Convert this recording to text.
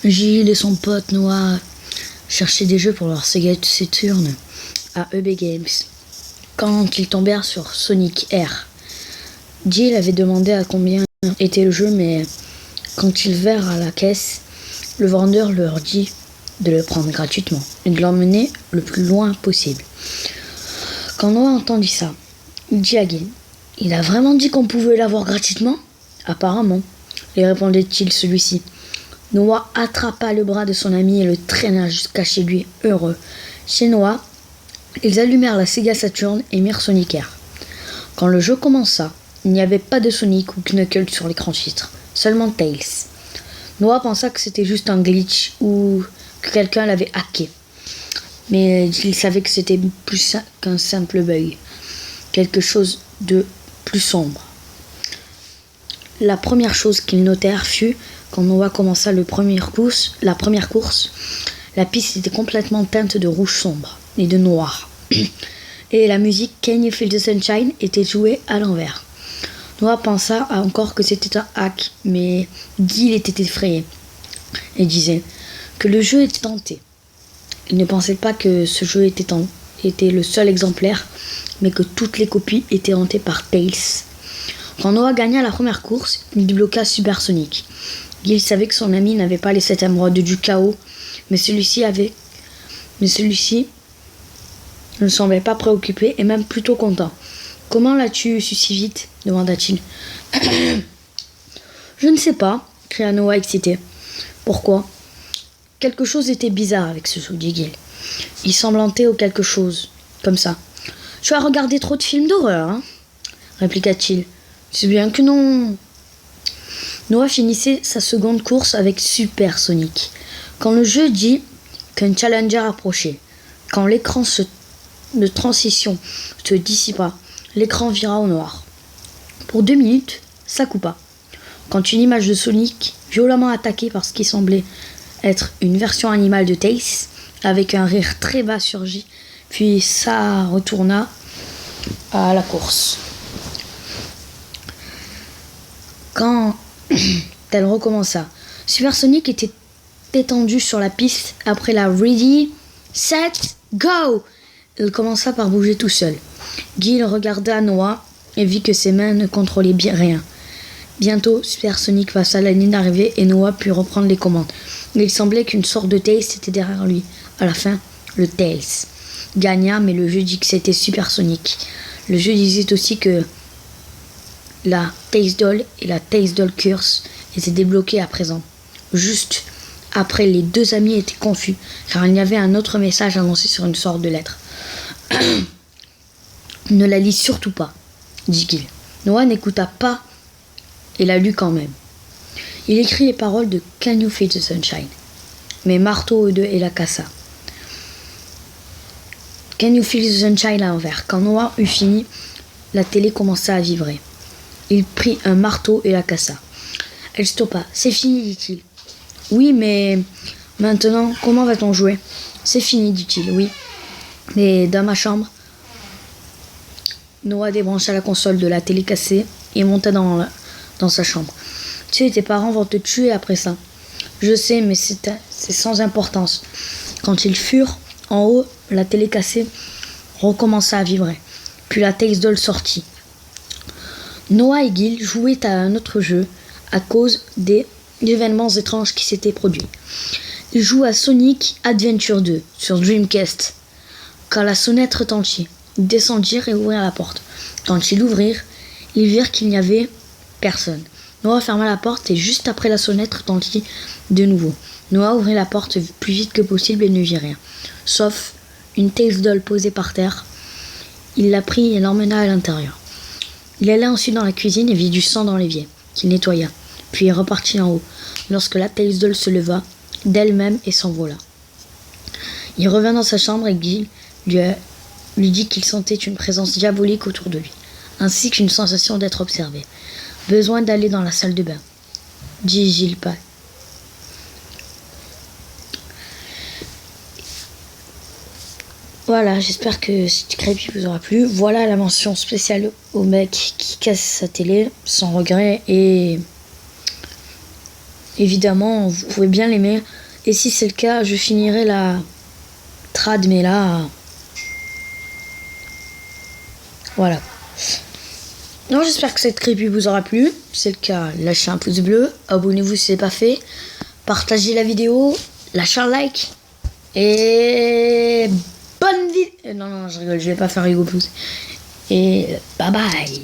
Gilles et son pote Noah cherchaient des jeux pour leur Sega Saturn à EB Games quand ils tombèrent sur Sonic R. Gilles avait demandé à combien était le jeu, mais quand ils vinrent à la caisse, le vendeur leur dit de le prendre gratuitement et de l'emmener le plus loin possible. Quand Noah entendit ça, il dit à Gil: « Il a vraiment dit qu'on pouvait l'avoir gratuitement ?»« Apparemment, » lui répondait-il celui-ci. Noah attrapa le bras de son ami et le traîna jusqu'à chez lui, heureux. Chez Noah, ils allumèrent la Sega Saturn et mirent Sonic R. Quand le jeu commença, il n'y avait pas de Sonic ou Knuckles sur l'écran titre, seulement Tails. Noah pensa que c'était juste un glitch ou que quelqu'un l'avait hacké. Mais il savait que c'était plus qu'un simple bug, quelque chose de plus sombre. La première chose qu'ils notèrent fut, quand Noah commença la première course, la piste était complètement teinte de rouge sombre et de noir. Et la musique Can You Feel the Sunshine était jouée à l'envers. Noah pensa encore que c'était un hack, mais Gil était effrayé et disait que le jeu était tenté. Il ne pensait pas que ce jeu était le seul exemplaire, mais que toutes les copies étaient hantées par Tails. Quand Noah gagna la première course, il débloqua Super Sonic. Gil savait que son ami n'avait pas les 7 émeraudes du chaos, mais celui-ci ne semblait pas préoccupé et même plutôt content. « Comment l'as-tu su si vite ?» demanda-t-il. « Je ne sais pas, » cria Noah excité. « Pourquoi ?» Quelque chose était bizarre avec ce jeu, dit Gil. Il semblantait au quelque chose, comme ça. « Tu as regardé trop de films d'horreur, hein ?» répliqua-t-il. « C'est bien que non. » Noah finissait sa seconde course avec Super Sonic. Quand le jeu dit qu'un challenger approchait, quand l'écran de transition se dissipa, l'écran vira au noir. Pour 2 minutes, ça coupa. Quand une image de Sonic, violemment attaqué par ce qui semblait être une version animale de Tails, avec un rire très bas surgit, puis ça retourna à la course. Quand elle recommença, Super Sonic était étendu sur la piste après la Ready, Set, Go. Il commença par bouger tout seul. Gil regarda Noah et vit que ses mains ne contrôlaient bien rien. Bientôt, Super Sonic passa la ligne d'arrivée et Noah put reprendre les commandes. Il semblait qu'une sorte de Tails était derrière lui. À la fin, le Tails gagna, mais le jeu dit que c'était Super Sonic. Le jeu disait aussi que la Tails Doll et la Tails Doll Curse étaient débloquées à présent. Juste après, les deux amis étaient confus, car il y avait un autre message annoncé sur une sorte de lettre. « Ne la lis surtout pas, » dit Gil. Noah n'écouta pas et la lut quand même. Il écrit les paroles de Can You Feel the Sunshine, mais marteau et la cassa. Can You Feel the Sunshine à l'envers. Quand Noah eut fini, la télé commença à vibrer. Il prit un marteau et la cassa. Elle stoppa. « C'est fini, dit-il. »« Oui, mais maintenant, comment va-t-on jouer ?»« C'est fini, dit-il. »« Oui. Mais dans ma chambre. » Noah débrancha la console de la télé cassée et monta dans sa chambre. « Tu sais, tes parents vont te tuer après ça. »« Je sais, mais c'est sans importance. » Quand ils furent en haut, la télé cassée recommença à vibrer. Puis la Tails Doll sortit. Noah et Gil jouaient à un autre jeu à cause des événements étranges qui s'étaient produits. Ils jouent à Sonic Adventure 2 sur Dreamcast. Quand la sonnette retentit, ils descendirent et ouvrirent la porte. Quand ils l'ouvrirent, ils virent qu'il n'y avait personne. Noah ferma la porte et juste après la sonnette retentit de nouveau. Noah ouvrit la porte plus vite que possible et ne vit rien, sauf une Tails Doll posée par terre. Il la prit et l'emmena à l'intérieur. Il alla ensuite dans la cuisine et vit du sang dans l'évier, qu'il nettoya. Puis il repartit en haut, lorsque la Tails Doll se leva d'elle-même et s'envola. Il revint dans sa chambre et Gil lui dit qu'il sentait une présence diabolique autour de lui, ainsi qu'une sensation d'être observé. « Besoin d'aller dans la salle de bain, » dit Gil pas. Voilà, j'espère que cette crépi vous aura plu. Voilà la mention spéciale au mec qui casse sa télé sans regret et évidemment, vous pouvez bien l'aimer. Et si c'est le cas, je finirai la trad, mais là... Voilà. Non, j'espère que cette creepy vous aura plu. Si c'est le cas, lâchez un pouce bleu. Abonnez-vous si ce n'est pas fait. Partagez la vidéo. Lâchez un like. Et... bonne vidéo. Non, je rigole, je vais pas faire Hugo Pouce. Et bye bye.